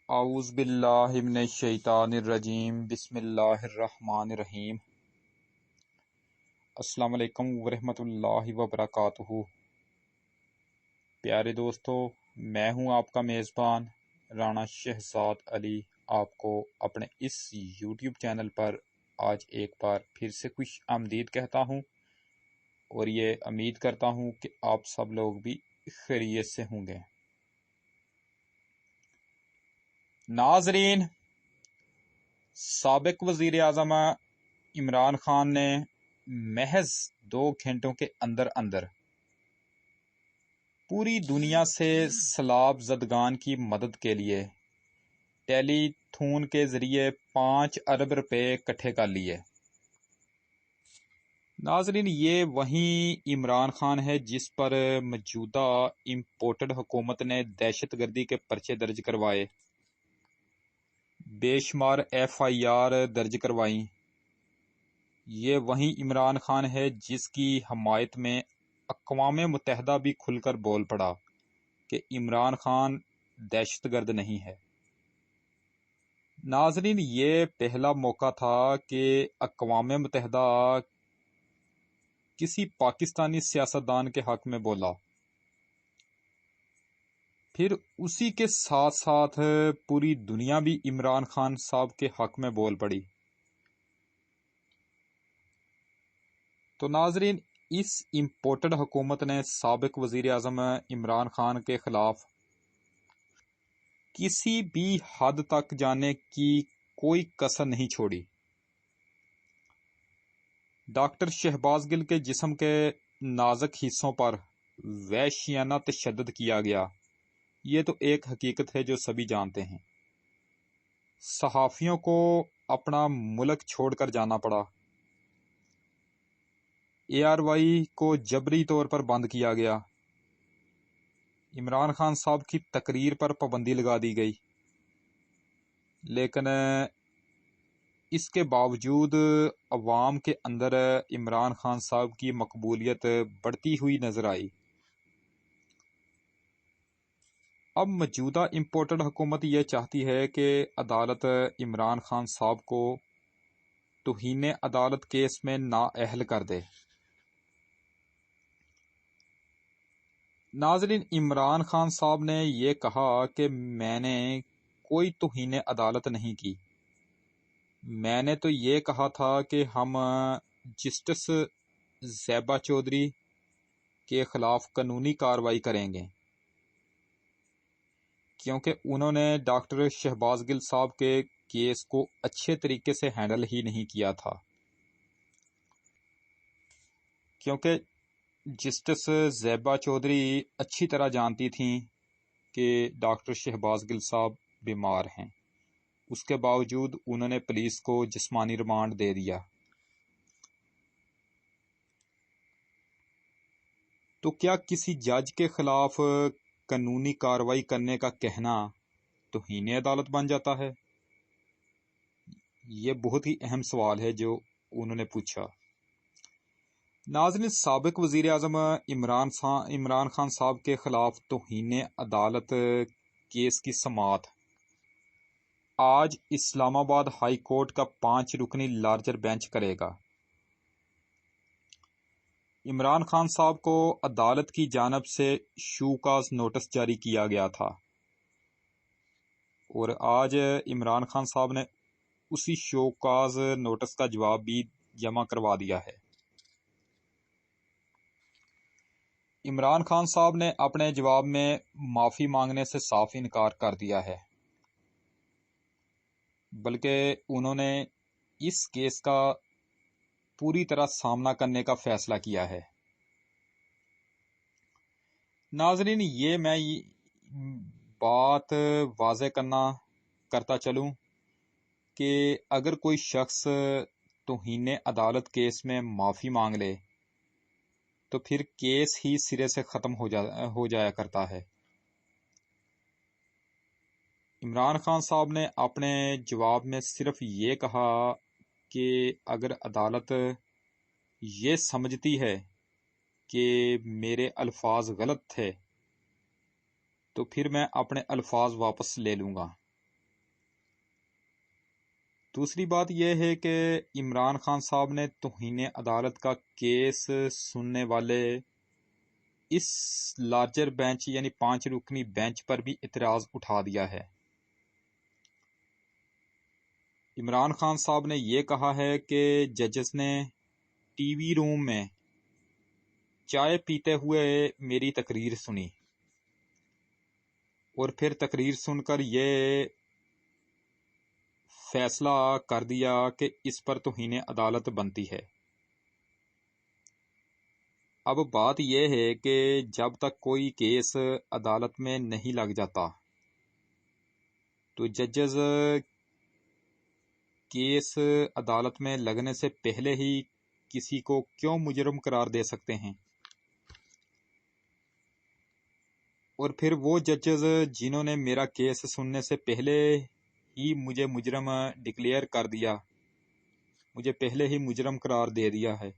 اعوذ باللہ من الشیطان الرجیم بسم اللہ الرحمن الرحیم۔ السلام علیکم ورحمۃ اللہ وبرکاتہ۔ پیارے دوستو، میں ہوں آپ کا میزبان رانا شہزاد علی، آپ کو اپنے اس یوٹیوب چینل پر آج ایک بار پھر سے خوش آمدید کہتا ہوں، اور یہ امید کرتا ہوں کہ آپ سب لوگ بھی خیریت سے ہوں گے۔ ناظرین، سابق وزیر اعظم عمران خان نے محض 2 گھنٹوں کے اندر اندر پوری دنیا سے سیلاب زدگان کی مدد کے لیے ٹیلی تھون کے ذریعے 5 ارب روپے اکٹھے کر لیے۔ ناظرین، یہ وہی عمران خان ہے جس پر موجودہ امپورٹڈ حکومت نے دہشت گردی کے پرچے درج کروائے، بے شمار FIR درج کروائیں۔ یہ وہی عمران خان ہے جس کی حمایت میں اقوام متحدہ بھی کھل کر بول پڑا کہ عمران خان دہشت گرد نہیں ہے۔ ناظرین، یہ پہلا موقع تھا کہ اقوام متحدہ کسی پاکستانی سیاستدان کے حق میں بولا، پھر اسی کے ساتھ ساتھ پوری دنیا بھی عمران خان صاحب کے حق میں بول پڑی۔ تو ناظرین، اس امپورٹڈ حکومت نے سابق وزیر اعظم عمران خان کے خلاف کسی بھی حد تک جانے کی کوئی کسر نہیں چھوڑی۔ ڈاکٹر شہباز گل کے جسم کے نازک حصوں پر وحشیانہ تشدد کیا گیا، یہ تو ایک حقیقت ہے جو سبھی جانتے ہیں۔ صحافیوں کو اپنا ملک چھوڑ کر جانا پڑا، ARY کو جبری طور پر بند کیا گیا، عمران خان صاحب کی تقریر پر پابندی لگا دی گئی، لیکن اس کے باوجود عوام کے اندر عمران خان صاحب کی مقبولیت بڑھتی ہوئی نظر آئی۔ اب موجودہ امپورٹڈ حکومت یہ چاہتی ہے کہ عدالت عمران خان صاحب کو توہین عدالت کیس میں نااہل کر دے۔ ناظرین، عمران خان صاحب نے یہ کہا کہ میں نے کوئی توہین عدالت نہیں کی، میں نے تو یہ کہا تھا کہ ہم جسٹس زیبا چودھری کے خلاف قانونی کارروائی کریں گے، کیونکہ انہوں نے ڈاکٹر شہباز گل صاحب کے کیس کو اچھے طریقے سے ہینڈل ہی نہیں کیا تھا، کیونکہ جسٹس زیبا چودھری اچھی طرح جانتی تھیں کہ ڈاکٹر شہباز گل صاحب بیمار ہیں، اس کے باوجود انہوں نے پولیس کو جسمانی ریمانڈ دے دیا۔ تو کیا کسی جج کے خلاف قانونی کارروائی کرنے کا کہنا توہین عدالت بن جاتا ہے؟ یہ بہت ہی اہم سوال ہے جو انہوں نے پوچھا۔ ناظرین، سابق وزیر اعظم عمران خان صاحب کے خلاف توہین عدالت کیس کی سماعت آج اسلام آباد ہائی کورٹ کا 5 رکنی لارجر بینچ کرے گا۔ عمران خان صاحب کو عدالت کی جانب سے شوکاز نوٹس جاری کیا گیا تھا، اور آج عمران خان صاحب نے اسی شوکاز نوٹس کا جواب بھی جمع کروا دیا ہے۔ عمران خان صاحب نے اپنے جواب میں معافی مانگنے سے صاف انکار کر دیا ہے، بلکہ انہوں نے اس کیس کا پوری طرح سامنا کرنے کا فیصلہ کیا ہے۔ ناظرین، یہ میں بات واضح کرتا چلوں کہ اگر کوئی شخص توہین عدالت کیس میں معافی مانگ لے تو پھر کیس ہی سرے سے ختم ہو جایا کرتا ہے۔ عمران خان صاحب نے اپنے جواب میں صرف یہ کہا کہ اگر عدالت یہ سمجھتی ہے کہ میرے الفاظ غلط تھے تو پھر میں اپنے الفاظ واپس لے لوں گا۔ دوسری بات یہ ہے کہ عمران خان صاحب نے توہین عدالت کا کیس سننے والے اس لارجر بینچ یعنی 5 رکنی بینچ پر بھی اعتراض اٹھا دیا ہے۔ عمران خان صاحب نے یہ کہا ہے کہ ججز نے ٹی وی روم میں چائے پیتے ہوئے میری تقریر سنی اور پھر تقریر سن کر یہ فیصلہ کر دیا کہ اس پر توہین عدالت بنتی ہے۔ اب بات یہ ہے کہ جب تک کوئی کیس عدالت میں نہیں لگ جاتا تو ججز کیس عدالت میں لگنے سے پہلے ہی کسی کو کیوں مجرم قرار دے سکتے ہیں؟ اور پھر وہ ججز جنہوں نے میرا کیس سننے سے پہلے ہی مجھے مجرم ڈکلیئر کر دیا، مجھے پہلے ہی مجرم قرار دے دیا ہے،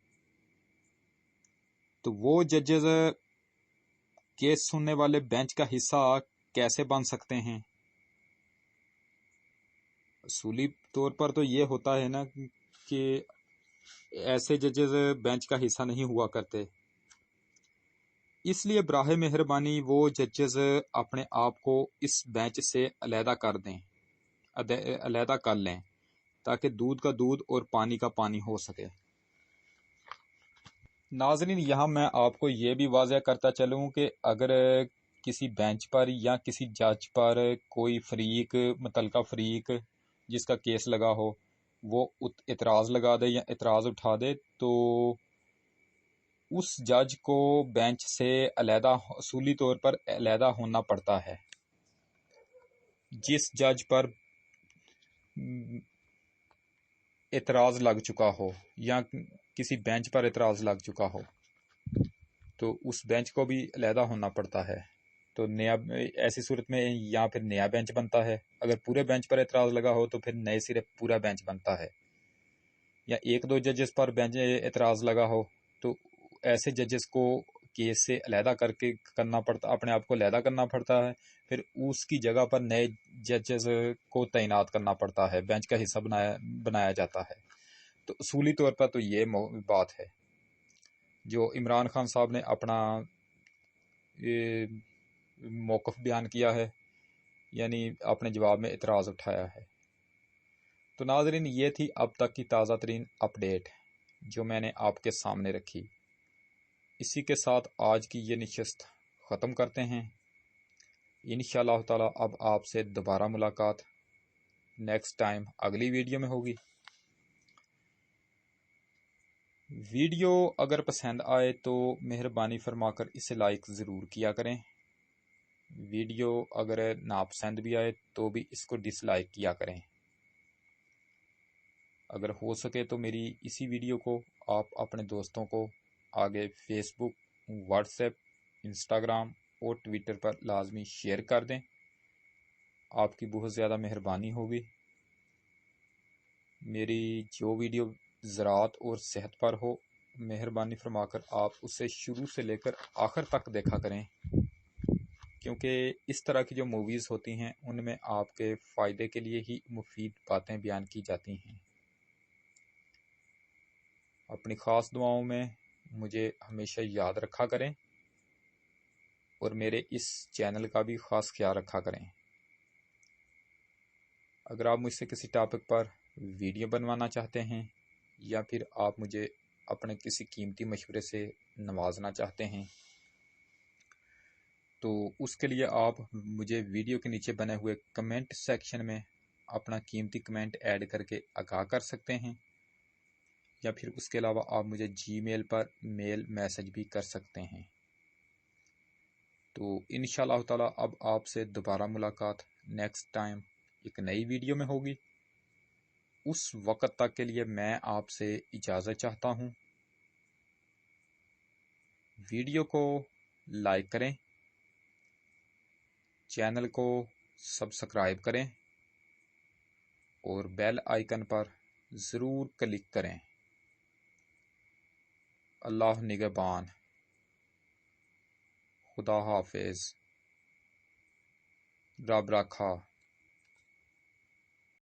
تو وہ ججز کیس سننے والے بینچ کا حصہ کیسے بن سکتے ہیں؟ اصولی طور پر تو یہ ہوتا ہے نا کہ ایسے ججز بینچ کا حصہ نہیں ہوا کرتے، اس لیے براہ مہربانی وہ ججز اپنے آپ کو اس بینچ سے علیحدہ کر دیں، علیحدہ کر لیں، تاکہ دودھ کا دودھ اور پانی کا پانی ہو سکے۔ ناظرین، یہاں میں آپ کو یہ بھی واضح کرتا چلوں کہ اگر کسی بینچ پر یا کسی جج پر کوئی فریق، متعلقہ فریق جس کا کیس لگا ہو، وہ اعتراض لگا دے یا اعتراض اٹھا دے، تو اس جج کو بینچ سے علیحدہ، اصولی طور پر علیحدہ ہونا پڑتا ہے۔ جس جج پر اعتراض لگ چکا ہو یا کسی بینچ پر اعتراض لگ چکا ہو تو اس بینچ کو بھی علیحدہ ہونا پڑتا ہے۔ تو نیا، ایسی صورت میں یا پھر نیا بینچ بنتا ہے، اگر پورے بینچ پر اعتراض لگا ہو تو پھر نئے سرے پورا بینچ بنتا ہے، یا 1-2 ججز پر بینچ اعتراض لگا ہو تو ایسے ججز کو کیس سے علیحدہ کر کے کرنا پڑتا، اپنے آپ کو علیحدہ کرنا پڑتا ہے، پھر اس کی جگہ پر نئے ججز کو تعینات کرنا پڑتا ہے، بینچ کا حصہ بنایا جاتا ہے۔ تو اصولی طور پر تو یہ بات ہے جو عمران خان صاحب نے اپنا موقف بیان کیا ہے، یعنی اپنے جواب میں اعتراض اٹھایا ہے۔ تو ناظرین، یہ تھی اب تک کی تازہ ترین اپڈیٹ جو میں نے آپ کے سامنے رکھی۔ اسی کے ساتھ آج کی یہ نشست ختم کرتے ہیں۔ انشاءاللہ تعالی اب آپ سے دوبارہ ملاقات نیکسٹ ٹائم اگلی ویڈیو میں ہوگی۔ ویڈیو اگر پسند آئے تو مہربانی فرما کر اسے لائک ضرور کیا کریں۔ ویڈیو اگر ناپسند بھی آئے تو بھی اس کو ڈس لائک کیا کریں۔ اگر ہو سکے تو میری اسی ویڈیو کو آپ اپنے دوستوں کو آگے فیس بک، واٹس ایپ، انسٹاگرام اور ٹویٹر پر لازمی شیئر کر دیں۔ آپ کی بہت زیادہ مہربانی ہوگی۔ میری جو ویڈیو زراعت اور صحت پر ہو، مہربانی فرما کر آپ اسے شروع سے لے کر آخر تک دیکھا کریں، کیونکہ اس طرح کی جو موویز ہوتی ہیں ان میں آپ کے فائدے کے لیے ہی مفید باتیں بیان کی جاتی ہیں۔ اپنی خاص دعاؤں میں مجھے ہمیشہ یاد رکھا کریں اور میرے اس چینل کا بھی خاص خیال رکھا کریں۔ اگر آپ مجھ سے کسی ٹاپک پر ویڈیو بنوانا چاہتے ہیں یا پھر آپ مجھے اپنے کسی قیمتی مشورے سے نوازنا چاہتے ہیں تو اس کے لیے آپ مجھے ویڈیو کے نیچے بنے ہوئے کمنٹ سیکشن میں اپنا قیمتی کمنٹ ایڈ کر کے آگاہ کر سکتے ہیں، یا پھر اس کے علاوہ آپ مجھے جی میل پر میل میسج بھی کر سکتے ہیں۔ تو انشاءاللہ تعالی اب آپ سے دوبارہ ملاقات نیکسٹ ٹائم ایک نئی ویڈیو میں ہوگی۔ اس وقت تک کے لیے میں آپ سے اجازت چاہتا ہوں۔ ویڈیو کو لائک کریں، چینل کو سبسکرائب کریں اور بیل آئیکن پر ضرور کلک کریں۔ اللہ نگہبان۔ خدا حافظ۔ رب رکھا۔